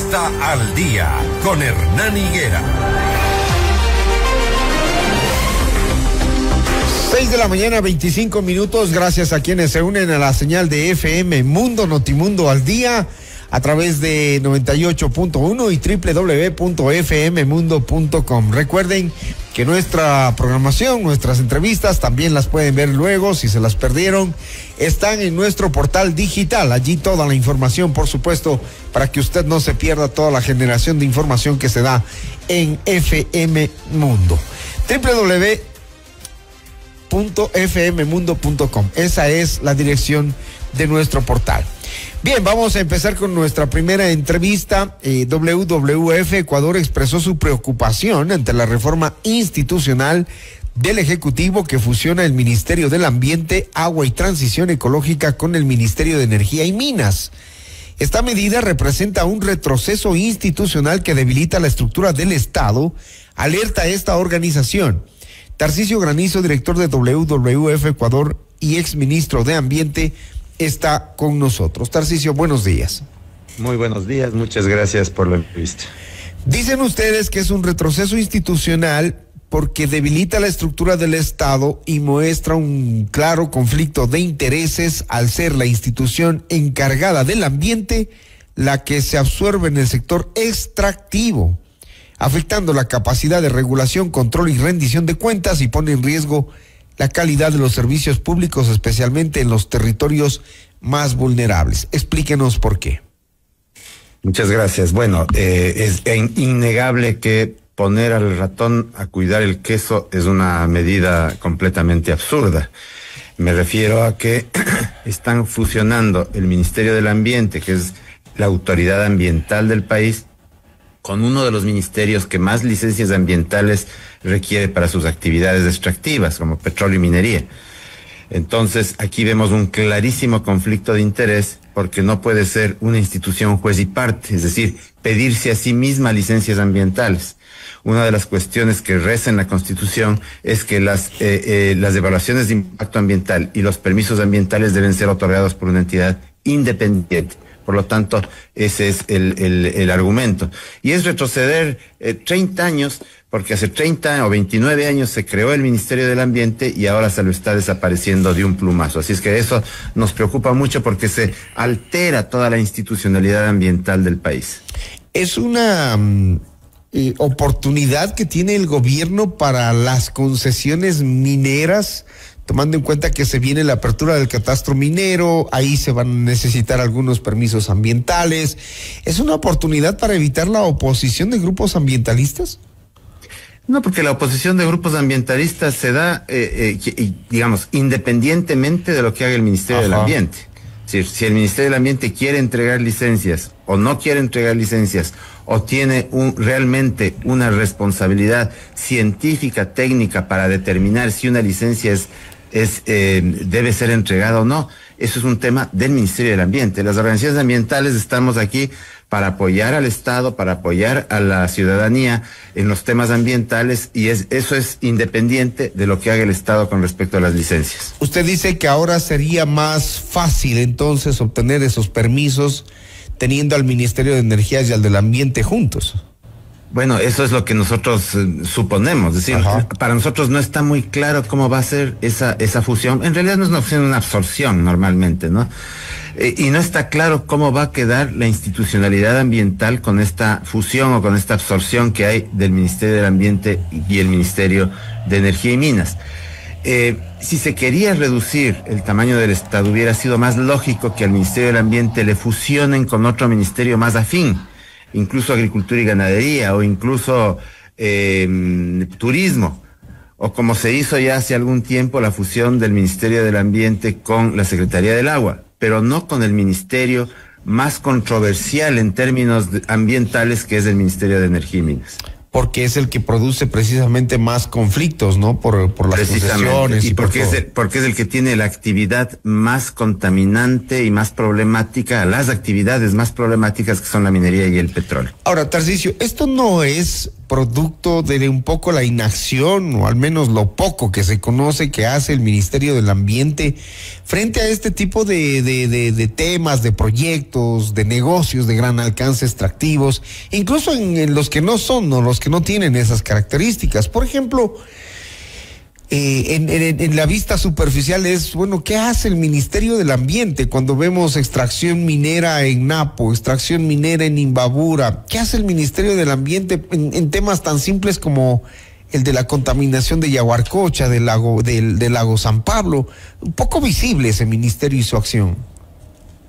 Entrevista al Día con Hernán Higuera. 6 de la mañana, 25 minutos. Gracias a quienes se unen a la señal de FM Mundo Notimundo al Día a través de 98.1 y www.fmmundo.com. Recuerden que nuestra programación, nuestras entrevistas también las pueden ver luego, si se las perdieron, están en nuestro portal digital. Allí toda la información, por supuesto, para que usted no se pierda toda la generación de información que se da en FM Mundo. www.fmmundo.com. Esa es la dirección de nuestro portal. Bien, vamos a empezar con nuestra primera entrevista. WWF Ecuador expresó su preocupación ante la reforma institucional del Ejecutivo que fusiona el Ministerio del Ambiente, Agua y Transición Ecológica con el Ministerio de Energía y Minas. Esta medida representa un retroceso institucional que debilita la estructura del Estado, alerta a esta organización. Tarcisio Granizo, director de WWF Ecuador y exministro de Ambiente, está con nosotros. Tarcisio, buenos días. Muy buenos días, muchas gracias por la entrevista. Dicen ustedes que es un retroceso institucional porque debilita la estructura del Estado y muestra un claro conflicto de intereses al ser la institución encargada del ambiente la que se absorbe en el sector extractivo, afectando la capacidad de regulación, control y rendición de cuentas y pone en riesgo la calidad de los servicios públicos, especialmente en los territorios más vulnerables. Explíquenos por qué. Muchas gracias. Bueno, es innegable que poner al ratón a cuidar el queso es una medida completamente absurda. Me refiero a que están fusionando el Ministerio del Ambiente, que es la autoridad ambiental del país, con uno de los ministerios que más licencias ambientales requiere para sus actividades extractivas, como petróleo y minería. Entonces, aquí vemos un clarísimo conflicto de interés, porque no puede ser una institución juez y parte, es decir, pedirse a sí misma licencias ambientales. Una de las cuestiones que reza en la Constitución es que las evaluaciones de impacto ambiental y los permisos ambientales deben ser otorgados por una entidad independiente. Por lo tanto, ese es el argumento. Y es retroceder 30 años, porque hace 30 o 29 años se creó el Ministerio del Ambiente y ahora se lo está desapareciendo de un plumazo. Así es que eso nos preocupa mucho porque se altera toda la institucionalidad ambiental del país. Es una oportunidad que tiene el gobierno para las concesiones mineras, tomando en cuenta que se viene la apertura del catastro minero, ahí se van a necesitar algunos permisos ambientales. ¿Es una oportunidad para evitar la oposición de grupos ambientalistas? No, porque la oposición de grupos ambientalistas se da, digamos, independientemente de lo que haga el Ministerio del Ambiente. Es decir, si el Ministerio del Ambiente quiere entregar licencias o no quiere entregar licencias, o tiene realmente una responsabilidad científica, técnica para determinar si una licencia debe ser entregada o no, eso es un tema del Ministerio del Ambiente. Las organizaciones ambientales estamos aquí para apoyar al Estado, para apoyar a la ciudadanía en los temas ambientales, y eso es independiente de lo que haga el Estado con respecto a las licencias. Usted dice que ahora sería más fácil entonces obtener esos permisos teniendo al Ministerio de Energías y al del Ambiente juntos. Bueno, eso es lo que nosotros suponemos, es decir, para nosotros no está muy claro cómo va a ser esa fusión. En realidad no es una fusión, es una absorción normalmente, ¿no? Y no está claro cómo va a quedar la institucionalidad ambiental con esta fusión o con esta absorción que hay del Ministerio del Ambiente y el Ministerio de Energía y Minas. Si se quería reducir el tamaño del Estado, hubiera sido más lógico que al Ministerio del Ambiente le fusionen con otro ministerio más afín, incluso Agricultura y Ganadería, o incluso Turismo, o como se hizo ya hace algún tiempo la fusión del Ministerio del Ambiente con la Secretaría del Agua, pero no con el ministerio más controversial en términos ambientales, que es el Ministerio de Energía y Minas. porque es el que produce precisamente más conflictos, ¿no? Por las concesiones. Y porque es el que tiene la actividad más contaminante y más problemática, las actividades más problemáticas que son la minería y el petróleo. Ahora, Tarcisio, ¿esto no es producto de un poco la inacción, o al menos lo poco que se conoce que hace el Ministerio del Ambiente frente a este tipo de temas, de proyectos, de negocios de gran alcance extractivos, incluso en los que no son, o los que no tienen esas características? Por ejemplo, en la vista superficial es, bueno, ¿qué hace el Ministerio del Ambiente cuando vemos extracción minera en Napo, extracción minera en Imbabura? ¿Qué hace el Ministerio del Ambiente en temas tan simples como el de la contaminación de Yaguarcocha, del lago San Pablo? Un poco visible ese ministerio y su acción.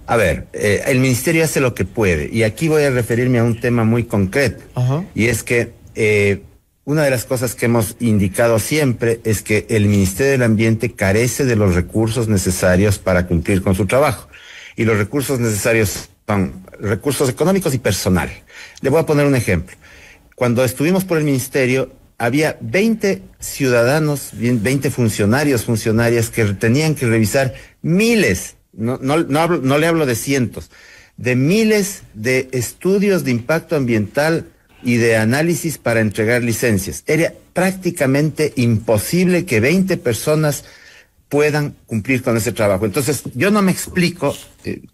A ver, el ministerio hace lo que puede, y aquí voy a referirme a un tema muy concreto. Ajá. Y es que una de las cosas que hemos indicado siempre es que el Ministerio del Ambiente carece de los recursos necesarios para cumplir con su trabajo, y los recursos necesarios son recursos económicos y personal. Le voy a poner un ejemplo. Cuando estuvimos por el ministerio, había 20 ciudadanos, 20 funcionarias que tenían que revisar miles, no le hablo de cientos, de miles de estudios de impacto ambiental y de análisis para entregar licencias. Era prácticamente imposible que 20 personas puedan cumplir con ese trabajo. Entonces, yo no me explico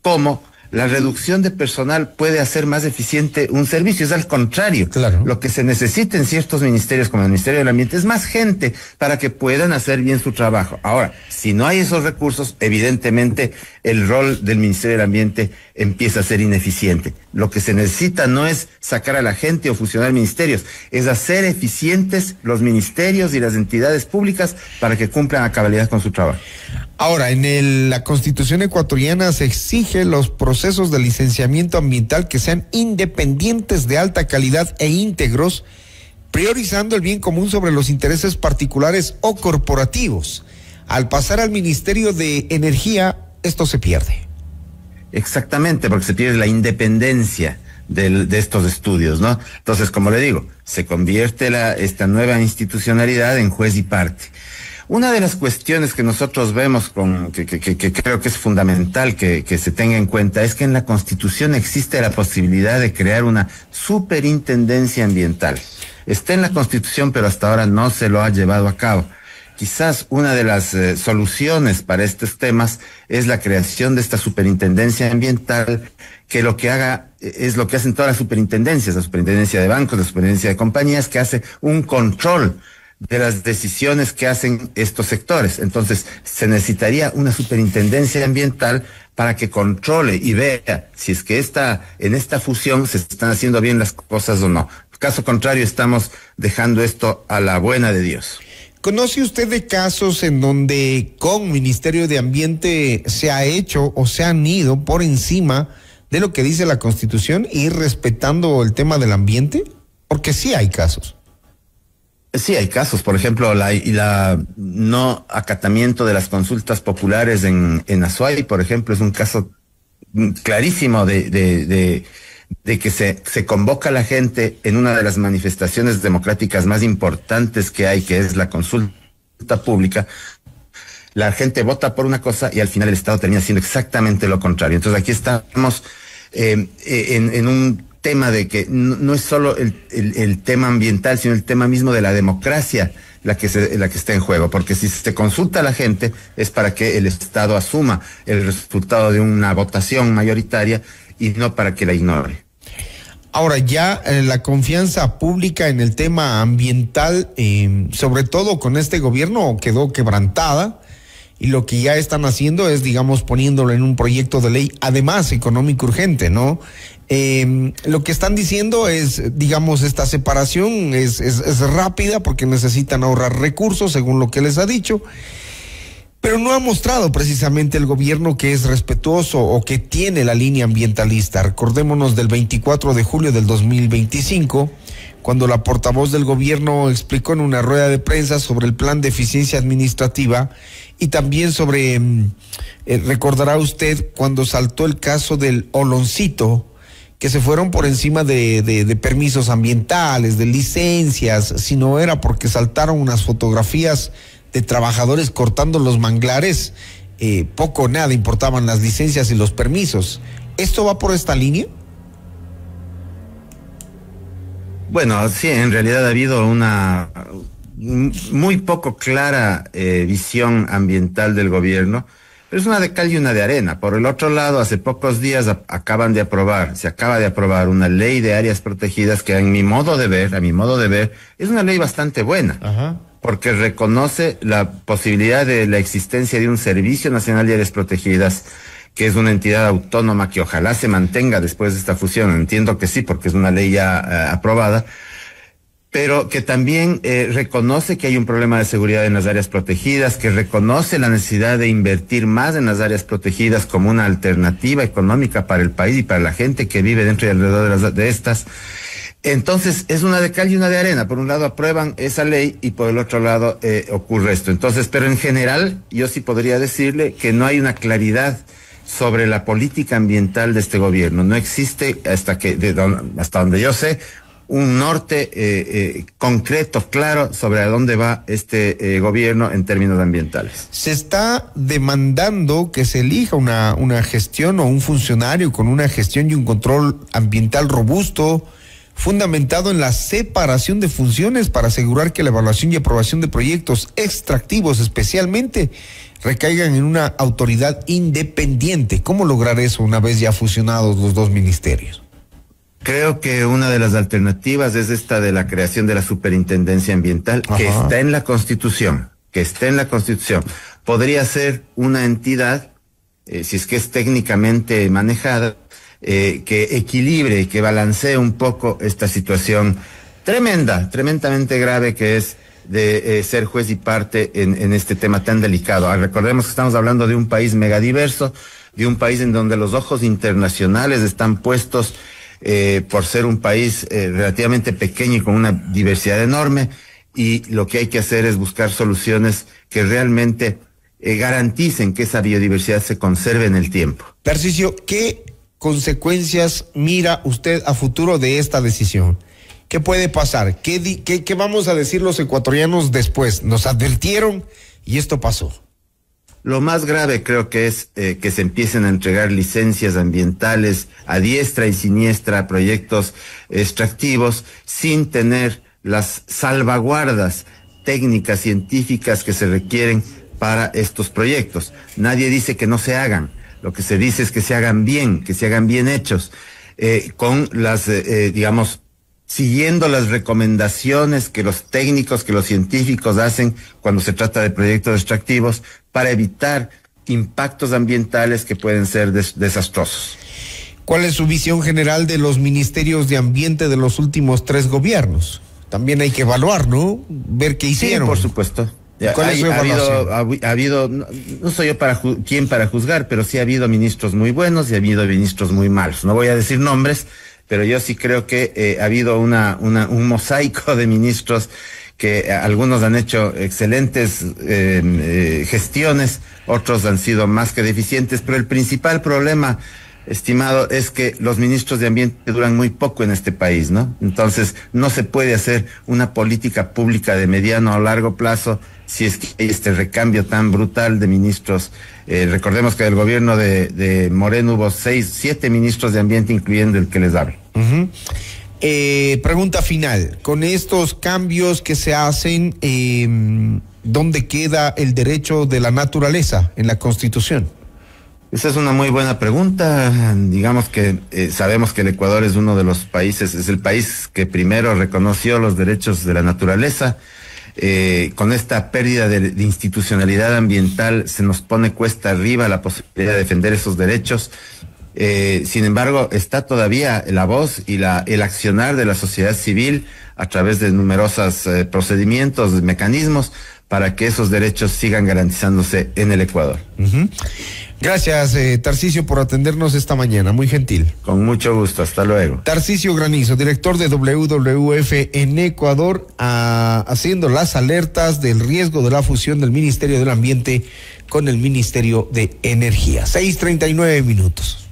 cómo la reducción de personal puede hacer más eficiente un servicio. Es al contrario. Claro. Lo que se necesita en ciertos ministerios, como el Ministerio del Ambiente, es más gente para que puedan hacer bien su trabajo. Ahora, si no hay esos recursos, evidentemente el rol del Ministerio del Ambiente empieza a ser ineficiente. Lo que se necesita no es sacar a la gente o fusionar ministerios, es hacer eficientes los ministerios y las entidades públicas para que cumplan a cabalidad con su trabajo. Ahora, la Constitución ecuatoriana se exige los procesos de licenciamiento ambiental que sean independientes, de alta calidad e íntegros, priorizando el bien común sobre los intereses particulares o corporativos. Al pasar al Ministerio de Energía, esto se pierde. Exactamente, porque se pierde la independencia de estos estudios, ¿no? Entonces, como le digo, se convierte esta nueva institucionalidad en juez y parte. Una de las cuestiones que nosotros vemos que creo que es fundamental que se tenga en cuenta es que en la Constitución existe la posibilidad de crear una superintendencia ambiental. Está en la Constitución, pero hasta ahora no se lo ha llevado a cabo. Quizás una de las soluciones para estos temas es la creación de esta superintendencia ambiental, que lo que haga es lo que hacen todas las superintendencias, la superintendencia de bancos, la superintendencia de compañías, que hace un control de las decisiones que hacen estos sectores. Entonces, se necesitaría una superintendencia ambiental para que controle y vea si es que en esta fusión se están haciendo bien las cosas o no. Caso contrario, estamos dejando esto a la buena de Dios. ¿Conoce usted de casos en donde con Ministerio de Ambiente se ha hecho o se han ido por encima de lo que dice la Constitución y respetando el tema del ambiente? Porque sí hay casos. Sí, hay casos. Por ejemplo, la no acatamiento de las consultas populares en Azuay, por ejemplo, es un caso clarísimo de que se convoca a la gente en una de las manifestaciones democráticas más importantes que hay, que es la consulta pública. La gente vota por una cosa y al final el Estado termina haciendo exactamente lo contrario. Entonces aquí estamos en un tema de que no es solo el tema ambiental, sino el tema mismo de la democracia la que está en juego, porque si se consulta a la gente es para que el Estado asuma el resultado de una votación mayoritaria y no para que la ignore. Ahora ya la confianza pública en el tema ambiental, sobre todo con este gobierno, quedó quebrantada, y lo que ya están haciendo es, digamos, poniéndolo en un proyecto de ley, además económico urgente, ¿no? Lo que están diciendo es, digamos, esta separación es rápida porque necesitan ahorrar recursos, según lo que les ha dicho, pero no ha mostrado precisamente el gobierno que es respetuoso o que tiene la línea ambientalista. Recordémonos del 24 de julio del 2025, cuando la portavoz del gobierno explicó en una rueda de prensa sobre el plan de eficiencia administrativa y también sobre, recordará usted, cuando saltó el caso del Oloncito, que se fueron por encima de permisos ambientales, de licencias, sino era porque saltaron unas fotografías de trabajadores cortando los manglares, poco o nada importaban las licencias y los permisos. ¿Esto va por esta línea? Bueno, sí, en realidad ha habido una muy poco clara visión ambiental del gobierno, pero es una de cal y una de arena. Por el otro lado, hace pocos días se acaba de aprobar una ley de áreas protegidas que a mi modo de ver, es una ley bastante buena. Ajá. Porque reconoce la posibilidad de la existencia de un Servicio Nacional de Áreas Protegidas, que es una entidad autónoma que ojalá se mantenga después de esta fusión. Entiendo que sí, porque es una ley ya aprobada, pero que también reconoce que hay un problema de seguridad en las áreas protegidas, que reconoce la necesidad de invertir más en las áreas protegidas como una alternativa económica para el país y para la gente que vive dentro y alrededor de estas. Entonces, es una de cal y una de arena. Por un lado aprueban esa ley y por el otro lado ocurre esto. Entonces, pero en general, yo sí podría decirle que no hay una claridad sobre la política ambiental de este gobierno. No existe, hasta donde yo sé, un norte concreto, claro, sobre a dónde va este gobierno en términos ambientales. Se está demandando que se elija una gestión o un funcionario con una gestión y un control ambiental robusto, fundamentado en la separación de funciones para asegurar que la evaluación y aprobación de proyectos extractivos especialmente recaigan en una autoridad independiente. ¿Cómo lograr eso una vez ya fusionados los dos ministerios? Creo que una de las alternativas es esta de la creación de la Superintendencia Ambiental, que está en la Constitución, Podría ser una entidad, si es que es técnicamente manejada, que equilibre y que balancee un poco esta situación tremendamente grave que es de ser juez y parte en este tema tan delicado. Recordemos que estamos hablando de un país megadiverso, de un país en donde los ojos internacionales están puestos por ser un país relativamente pequeño y con una diversidad enorme, y lo que hay que hacer es buscar soluciones que realmente garanticen que esa biodiversidad se conserve en el tiempo. Tarcisio, ¿qué consecuencias mira usted a futuro de esta decisión? ¿Qué puede pasar? ¿Qué vamos a decir los ecuatorianos después? Nos advirtieron y esto pasó. Lo más grave creo que es que se empiecen a entregar licencias ambientales a diestra y siniestra a proyectos extractivos sin tener las salvaguardas técnicas, científicas que se requieren para estos proyectos. Nadie dice que no se hagan. Lo que se dice es que se hagan bien hechos, con las, siguiendo las recomendaciones que los técnicos, que los científicos hacen cuando se trata de proyectos extractivos para evitar impactos ambientales que pueden ser desastrosos. ¿Cuál es su visión general de los ministerios de ambiente de los últimos 3 gobiernos? También hay que evaluar, ¿no? Ver qué hicieron. Sí, por supuesto. Ha habido, no soy yo quien para juzgar, pero sí ha habido ministros muy buenos y ha habido ministros muy malos. No voy a decir nombres, pero yo sí creo que ha habido un mosaico de ministros que algunos han hecho excelentes gestiones, otros han sido más que deficientes, pero el principal problema, estimado, es que los ministros de ambiente duran muy poco en este país, ¿no? Entonces no se puede hacer una política pública de mediano o largo plazo si es que hay este recambio tan brutal de ministros. Recordemos que del gobierno de Moreno hubo 7 ministros de ambiente, incluyendo el que les hablo. Pregunta final, con estos cambios que se hacen, ¿dónde queda el derecho de la naturaleza en la Constitución? Esa es una muy buena pregunta. Digamos que sabemos que el Ecuador es uno de los países, es el país que primero reconoció los derechos de la naturaleza. Con esta pérdida de institucionalidad ambiental se nos pone cuesta arriba la posibilidad de defender esos derechos. Sin embargo, está todavía la voz y el accionar de la sociedad civil a través de numerosos procedimientos, mecanismos para que esos derechos sigan garantizándose en el Ecuador. Gracias, Tarcisio, por atendernos esta mañana, muy gentil. Con mucho gusto, hasta luego. Tarcisio Granizo, director de WWF en Ecuador, haciendo las alertas del riesgo de la fusión del Ministerio del Ambiente con el Ministerio de Energía. 6:39 minutos.